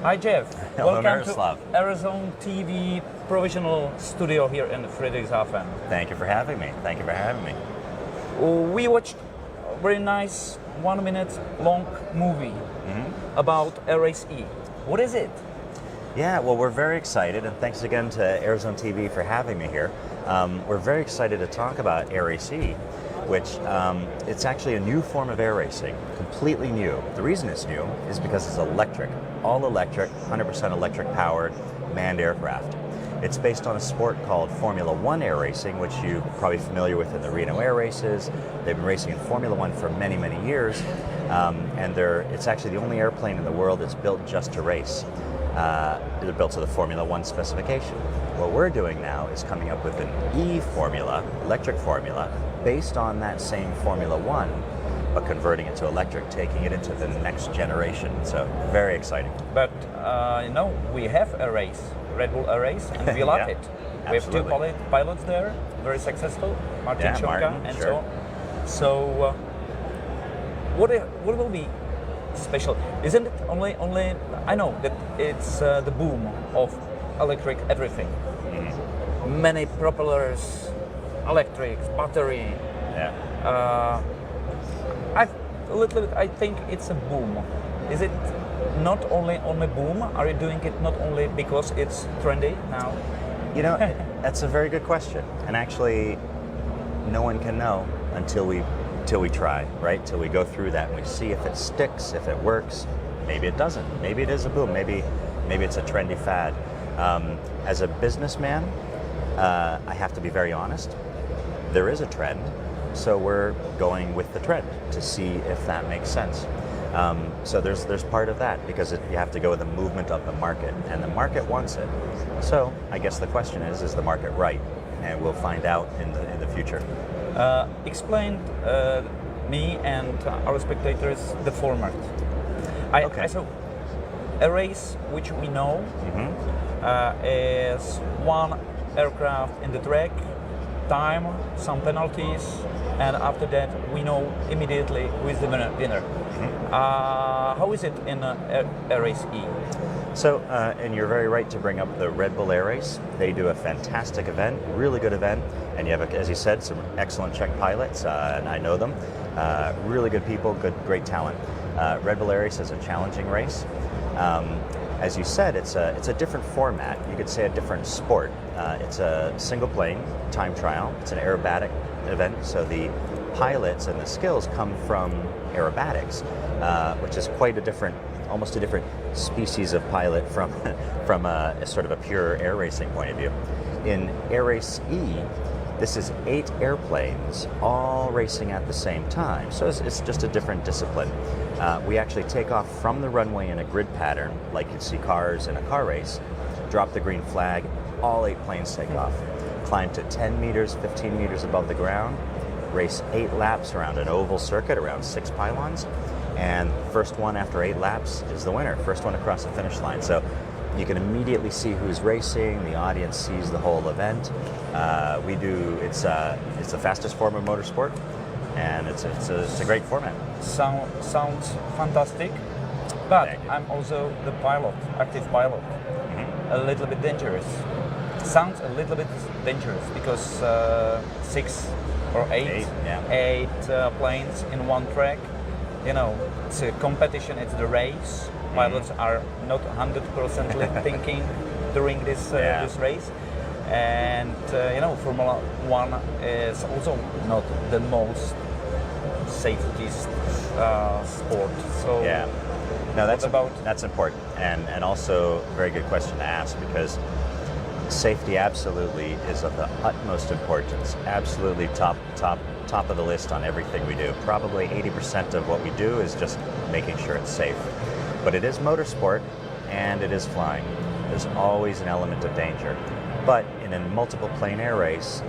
Hi Jeff, Hello, welcome Miroslav. to AirRaceE TV provisional studio here in Friedrichshafen. Thank you for having me. Thank you for having me. We watched a very nice 1 minute long movie about AirRaceE. What is it? Yeah, well, we're very excited, and thanks again to AirZone TV for having me here. We're very excited to talk about AirRaceE, which it's actually a new form of air racing, completely new. The reason it's new is because it's electric, all electric, 100% electric powered manned aircraft. It's based on a sport called Formula One air racing, which you're probably familiar with in the Reno air races. They've been racing in Formula One for many, many years, and it's actually the only airplane in the world that's built just to race. They're built to the Formula One specification. What we're doing now is coming up with an E-formula, electric formula, based on that same Formula One, but converting it to electric, taking it into the next generation. So very exciting. But we have a race, Red Bull AirRace, and we love Yeah, it. We have two absolutely. pilots there, very successful, Martin Schonka Martin, and sure. so on. So what will be special? Isn't it only? I know that it's the boom of electric everything. Many propellers, electrics, battery. Yeah. I think it's a boom. Is it not only on a boom? Are you doing it not only because it's trendy now? You know, that's a very good question. And actually, no one can know until we try, right? Till we go through that and we see if it sticks, if it works. Maybe it doesn't. Maybe it is a boom. Maybe it's a trendy fad. As a businessman, I have to be very honest. There is a trend, so we're going with the trend to see if that makes sense. So there's part of that because you have to go with the movement of the market, and the market wants it. So I guess the question is the market right? And we'll find out in the future. Explain me and our spectators the format. Okay. So a race which we know is one aircraft in the track, time, some penalties, and after that we know immediately who is the winner. How is it in AirRaceE? So, and you're very right to bring up the Red Bull Air Race. They do a fantastic event, really good event, and you have, as you said, some excellent Czech pilots, and I know them. Really good people, great talent. Red Bull Air Race is a challenging race. As you said, it's a different format. You could say a different sport. It's a single plane time trial. It's an aerobatic event, so the pilots and the skills come from aerobatics, which is quite almost a different species of pilot from a sort of a pure air racing point of view. In AirRaceE, this is 8 airplanes all racing at the same time, so it's just a different discipline. We actually take off from the runway in a grid pattern, like you'd see cars in a car race, drop the green flag, all 8 planes take off, climb to 10 meters, 15 meters above the ground, race 8 laps around an oval circuit around 6 pylons, and first one after 8 laps is the winner, first one across the finish line. So you can immediately see who's racing, the audience sees the whole event. It's the fastest form of motorsport, and it's a great format. Sounds fantastic, but I'm also the pilot, active pilot. A little bit dangerous. Sounds a little bit dangerous because 6 or 8 planes in one track. You know, it's a competition, it's the race. Pilots are not 100% thinking during this race. And, Formula One is also not the most safest sport. So, yeah. No, that's important, and also a very good question to ask, because safety absolutely is of the utmost importance. Absolutely top of the list on everything we do. Probably 80% of what we do is just making sure it's safe. But it is motorsport, and it is flying. There's always an element of danger. But in a multiple plane air race,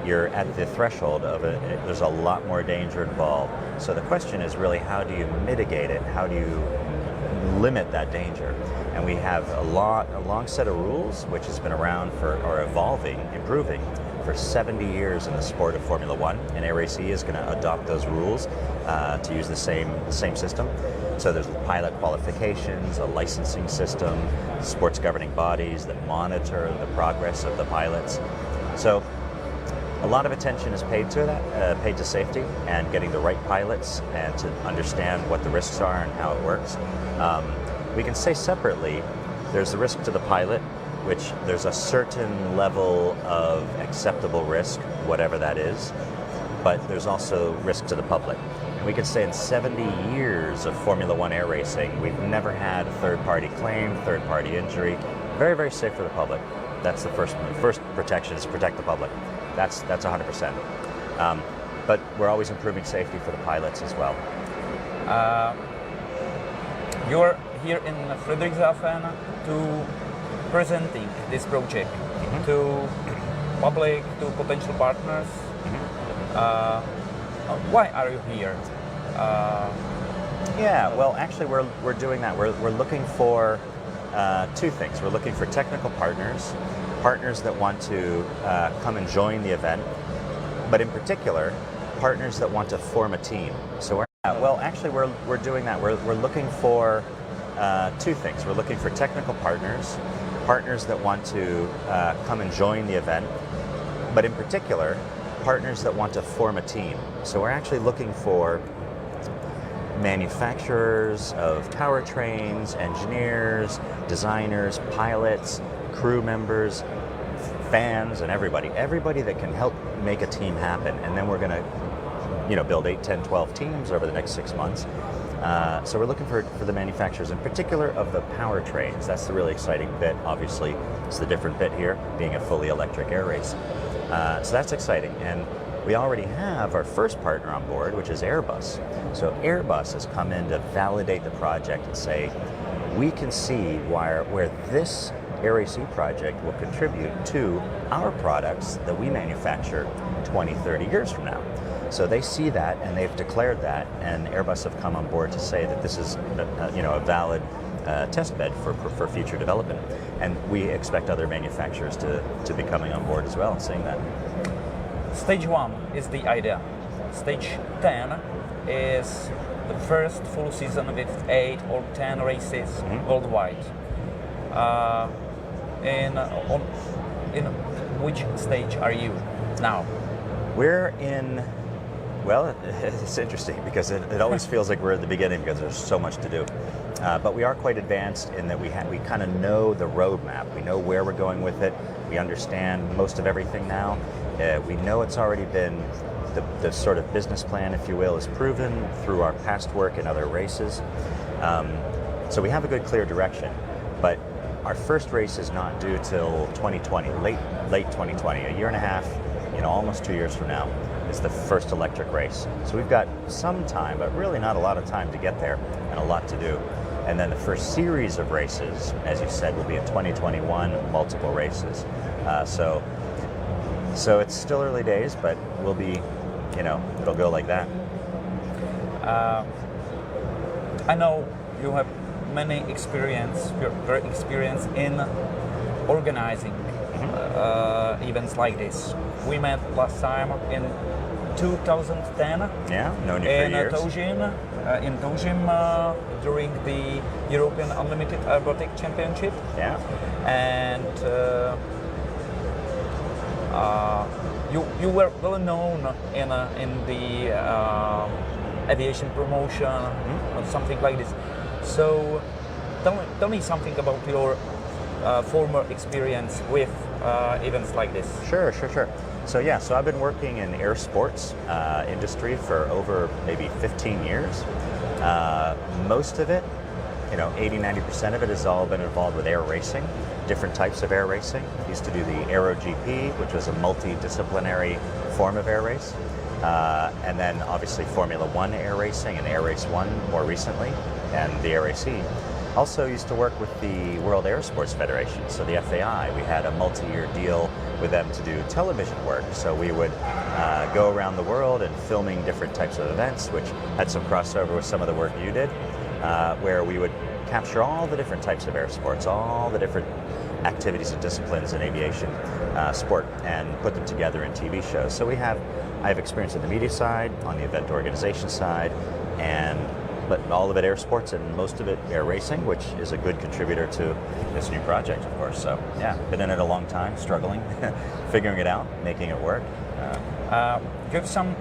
you're at the threshold of it. There's a lot more danger involved. So the question is really, how do you mitigate it? How do you limit that danger? And we have a long set of rules which has been around or improving for 70 years in the sport of Formula One, and AirRaceE is going to adopt those rules to use the same system. So there's pilot qualifications, a licensing system, sports governing bodies that monitor the progress of the pilots. So a lot of attention is paid to that, paid to safety and getting the right pilots and to understand what the risks are and how it works. We can say separately, there's the risk to the pilot, which there's a certain level of acceptable risk, whatever that is, but there's also risk to the public. And we could say in 70 years of Formula One air racing, we've never had a third-party claim, third-party injury. Very, very safe for the public. That's the first protection, is protect the public. That's 100%. But we're always improving safety for the pilots as well. You're here in Friedrichshafen to presenting this project to public, to potential partners. Why are you here? Yeah, well, actually, we're doing that. We're looking for two things. We're looking for technical partners, partners that want to come and join the event, but in particular, partners that want to form a team. So well, actually, we're doing that. We're looking for two things. We're looking for technical partners, partners that want to come and join the event, but in particular, partners that want to form a team. So we're actually looking for manufacturers of powertrains, engineers, designers, pilots, crew members, fans, and everybody that can help make a team happen. And then we're going to build 8, 10, 12 teams over the next 6 months. So we're looking for the manufacturers, in particular of the powertrains. That's the really exciting bit. Obviously, it's the different bit here, being a fully electric air race. So that's exciting. And we already have our first partner on board, which is Airbus. So Airbus has come in to validate the project and say, we can see where this AirRaceE project will contribute to our products that we manufacture 20, 30 years from now. So they see that and they've declared that, and Airbus have come on board to say that this is a valid test bed for future development. And we expect other manufacturers to be coming on board as well and seeing that. Stage 1 is the idea. Stage 10 is the first full season with 8 or 10 races worldwide. In which stage are you now? We're in, well, it's interesting because it always feels like we're at the beginning because there's so much to do. But we are quite advanced in that we kind of know the roadmap. We know where we're going with it. We understand most of everything now. We know it's already been, the sort of business plan, if you will, is proven through our past work in other races. So we have a good, clear direction. But our first race is not due till 2020, late 2020, a year and a half, almost 2 years from now, is the first electric race. So we've got some time, but really not a lot of time to get there and a lot to do. And then the first series of races, as you said, will be in 2021, multiple races. So it's still early days, but we'll be, it'll go like that. I know you have many experience, you're very experienced in organizing events like this. We met last time in 2010. Yeah, known you for years. In Tozim during the European Unlimited Aerobatic Championship. Yeah. And you were well known in the aviation promotion or something like this. So tell me something about your former experience with events like this. Sure. So I've been working in air sports industry for over maybe 15 years. Most of it, 80-90% of it has all been involved with air racing, different types of air racing. I used to do the Aero GP, which was a multidisciplinary form of air race. And then obviously Formula One air racing and AirRace 1 more recently, and the AirRaceE. Also used to work with the World Air Sports Federation, so the FAI. We had a multi-year deal with them to do television work. So we would go around the world and filming different types of events, which had some crossover with some of the work you did, where we would capture all the different types of air sports, all the different activities and disciplines in aviation sport, and put them together in TV shows. So I have experience on the media side, on the event organization side, and but all of it air sports and most of it air racing, which is a good contributor to this new project, of course. So yeah, been in it a long time, struggling, figuring it out, making it work. Give some.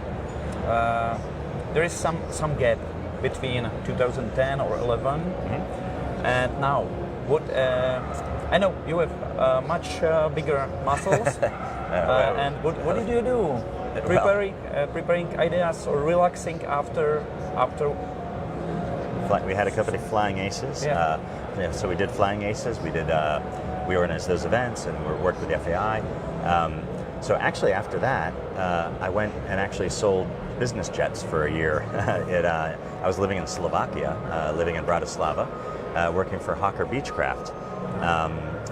There is some gap between 2010 or 11 and now. What I know you have much bigger muscles. And what did you do? Preparing ideas or relaxing after? We had a company, Flying Aces. Yeah. So we did Flying Aces. We organized those events and we worked with the FAI. So actually after that, I went and actually sold business jets for a year. I was living in Slovakia, living in Bratislava, working for Hawker Beechcraft.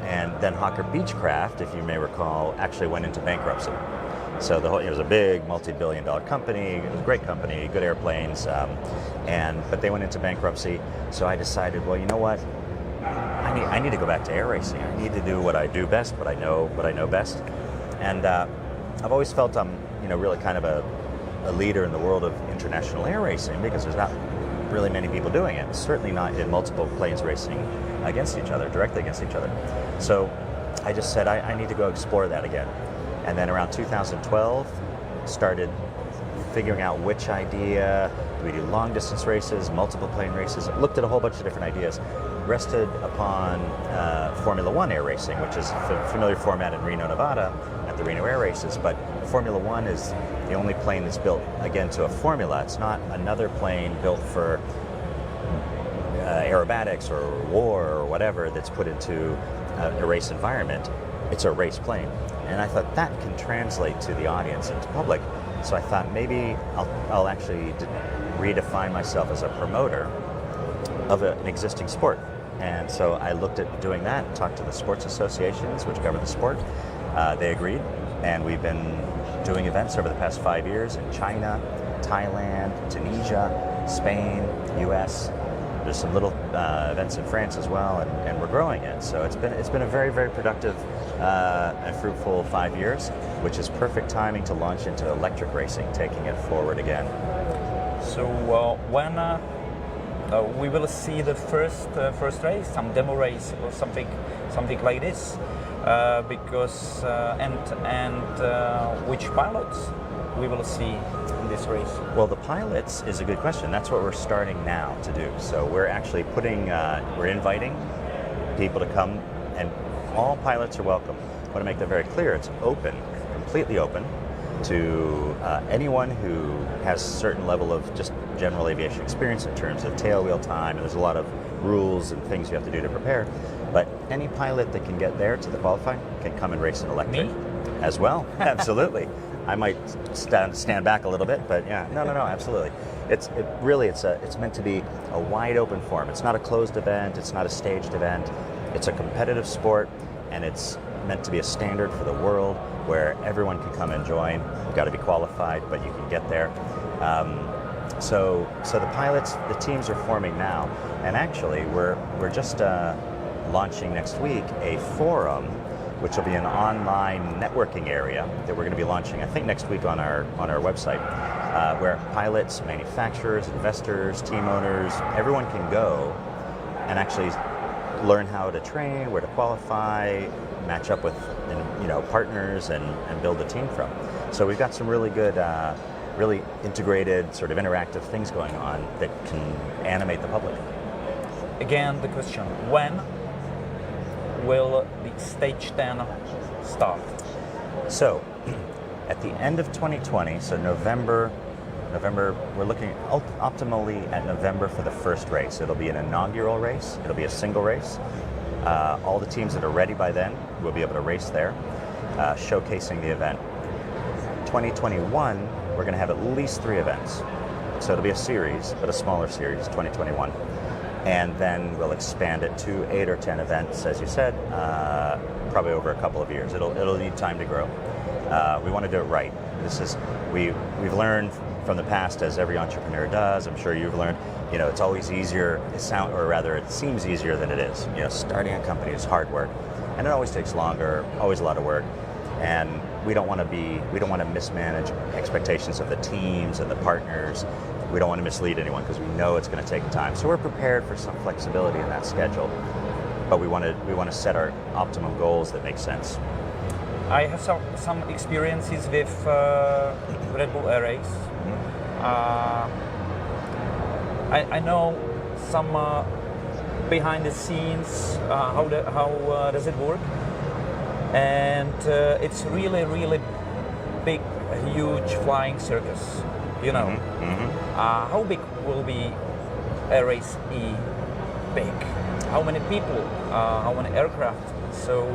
And then Hawker Beechcraft, if you may recall, actually went into bankruptcy. So it was a big multi-billion-dollar company. It was a great company, good airplanes, but they went into bankruptcy. So I decided, well, you know what? I need to go back to air racing. I need to do what I do best, what I know best. And I've always felt I'm, really kind of a leader in the world of international air racing because there's not really many people doing it. Certainly not in multiple planes racing against each other, directly against each other. So I just said I need to go explore that again. And then around 2012, started figuring out which idea. Do we do long distance races, multiple plane races? Looked at a whole bunch of different ideas. Rested upon Formula One air racing, which is a familiar format in Reno, Nevada, at the Reno Air Races. But Formula One is the only plane that's built, again, to a formula. It's not another plane built for aerobatics or war or whatever that's put into a race environment. It's a race plane. And I thought that can translate to the audience and to public. So I thought maybe I'll actually redefine myself as a promoter of an existing sport. And so I looked at doing that, talked to the sports associations which govern the sport. They agreed, and we've been doing events over the past 5 years in China, Thailand, Tunisia, Spain, US. There's some little events in France as well, and we're growing it. So it's been a very, very productive and fruitful 5 years, which is perfect timing to launch into electric racing, taking it forward again. So when we will see the first race, some demo race or something like this, because which pilots we will see in this race? Well, the pilots is a good question. That's what we're starting now to do. So we're actually we're inviting people to come, and all pilots are welcome. I want to make that very clear. It's open, completely open to anyone who has a certain level of just general aviation experience in terms of tailwheel time, and there's a lot of rules and things you have to do to prepare. But any pilot that can get there to the qualifying can come and race in electric. Me? As well. Absolutely. I might stand back a little bit, but yeah, no, absolutely. It's meant to be a wide open forum. It's not a closed event. It's not a staged event. It's a competitive sport, and it's meant to be a standard for the world where everyone can come and join. You've got to be qualified, but you can get there. So the pilots, the teams are forming now, and actually we're just launching next week a forum, which will be an online networking area that we're going to be launching, I think, next week on our website, where pilots, manufacturers, investors, team owners, everyone can go and actually learn how to train, where to qualify, match up with partners, and build a team from. So we've got some really good, really integrated, sort of interactive things going on that can animate the public. Again, the question: when will the stage 10 start? So, at the end of 2020, so November, we're looking optimally at November for the first race. It'll be an inaugural race. It'll be a single race. All the teams that are ready by then will be able to race there, showcasing the event. 2021, we're going to have at least 3 events. So it'll be a series, but a smaller series, 2021. And then we'll expand it to 8 or 10 events, as you said, probably over a couple of years. It'll need time to grow. We want to do it right. We've learned from the past, as every entrepreneur does. I'm sure you've learned. It's always easier. It seems easier than it is. Starting a company is hard work, and it always takes longer. Always a lot of work, and we don't want to mismanage expectations of the teams and the partners. we don't want to mislead anyone because we know it's going to take time. So we're prepared for some flexibility in that schedule, but we want to set our optimum goals that make sense. I have some experiences with Red Bull AirRace. I know some behind the scenes how does it work, and it's really big, huge flying circus. You know, how big will be AirRaceE big? How many people? How many aircraft? So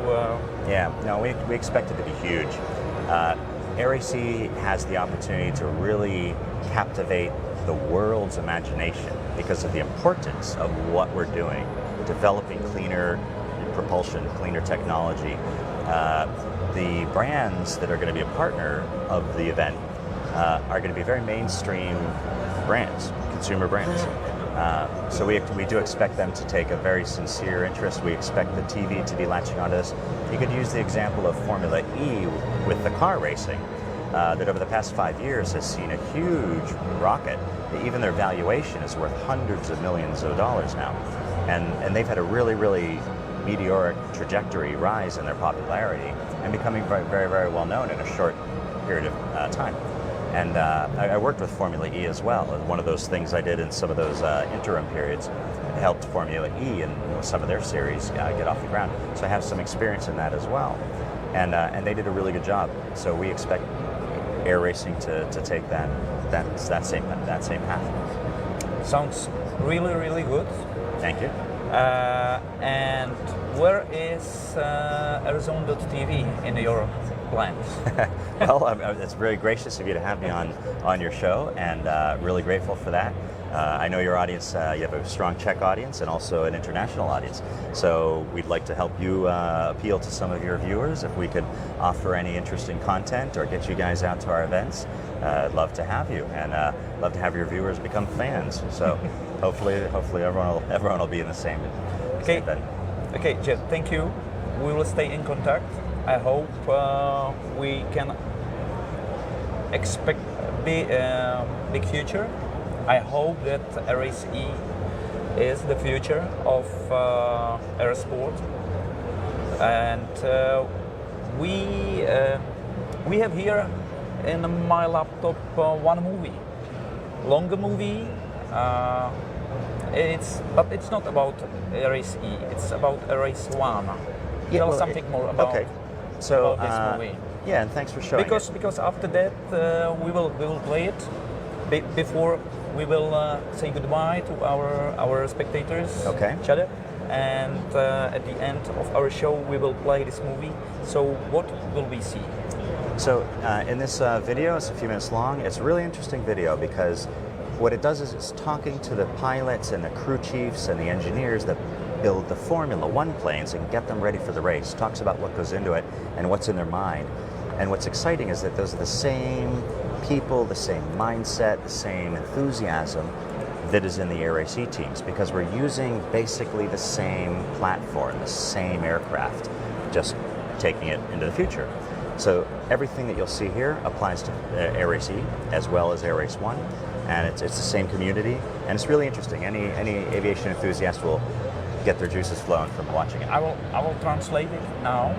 yeah, no, we expect it to be huge. AirRaceE has the opportunity to really captivate the world's imagination because of the importance of what we're doing, developing cleaner propulsion, cleaner technology. The brands that are going to be a partner of the event are going to be very mainstream brands, consumer brands. So we do expect them to take a very sincere interest. We expect the TV to be latching onto this. You could use the example of Formula E with the car racing, that over the past 5 years has seen a huge rocket. Even their valuation is worth hundreds of millions of dollars now. And they've had a really meteoric trajectory rise in their popularity and becoming very well known in a short period of time. And I worked with Formula E as well. And one of those things I did in some of those interim periods helped Formula E and some of their series get off the ground. So I have some experience in that as well. And they did a really good job. So we expect air racing to take that same path. Sounds really good. Thank you. And where is Airzone.tv in your plans? Well, it's very gracious of you to have me on your show, and really grateful for that. I know your audience, you have a strong Czech audience and also an international audience. So we'd like to help you appeal to some of your viewers. If we could offer any interesting content or get you guys out to our events, I'd love to have you, and love to have your viewers become fans. So hopefully everyone will be in the same event. Okay, Jeff, thank you. We will stay in contact. I hope we can expect a big future. I hope that AirRaceE is the future of air sport, and we have here in my laptop one movie, longer movie. But it's not about AirRaceE. It's about AirRace One. Tell something more about. Okay. So about this movie. Yeah, and thanks for showing it. Because after that we will play it before we will say goodbye to our spectators. Okay. Chad, and at the end of our show we will play this movie. So what will we see? So in this video, it's a few minutes long. It's a really interesting video because what it does is it's talking to the pilots and the crew chiefs and the engineers that build the Formula One planes and get them ready for the race. Talks about what goes into it and what's in their mind. And what's exciting is that those are the same people, the same mindset, the same enthusiasm that is in the AirRaceE teams, because we're using basically the same platform, the same aircraft, just taking it into the future. So everything that you'll see here applies to AirRaceE as well as AirRace One, and it's the same community, and it's really interesting. Any aviation enthusiast will get their juices flowing from watching it. I will translate it now.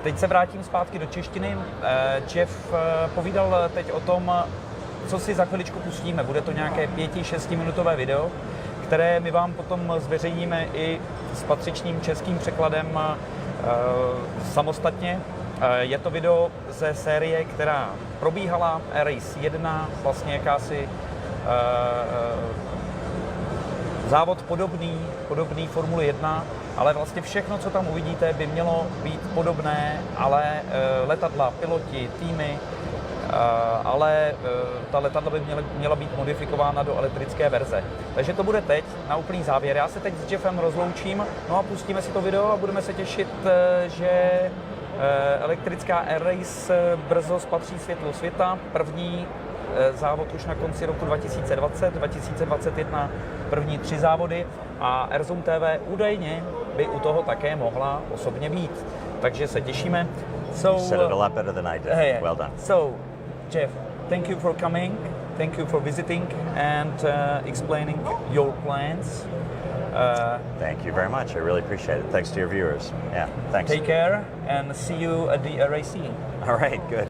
Teď se vrátím zpátky do češtiny. Jeff povídal teď o tom, co si za chviličku pustíme. Bude to nějaké 5-6 minutové video, které my vám potom zveřejníme i s patřičným českým překladem samostatně. Je to video ze série, která probíhala, AirRace 1, vlastně jakási závod podobný Formule 1, ale vlastně všechno, co tam uvidíte, by mělo být podobné, ale letadla, piloti, týmy, ale ta letadla by měla být modifikována do elektrické verze. Takže to bude teď na úplný závěr. Já se teď s Jeffem rozloučím, no a pustíme si to video a budeme se těšit, že elektrická AirRace brzo spatří světlo světa. První závod už na konci roku 2020, 2021 první 3 závody a Airzone TV údajně by u toho také mohla osobně být. Takže se těšíme. You said it a lot better than I did. Well done. So, Jeff, thank you for coming. Thank you for visiting and explaining your plans. Thank you very much. I really appreciate it. Thanks to your viewers. Yeah, thanks. Take care and see you at the AirRaceE. All right, good.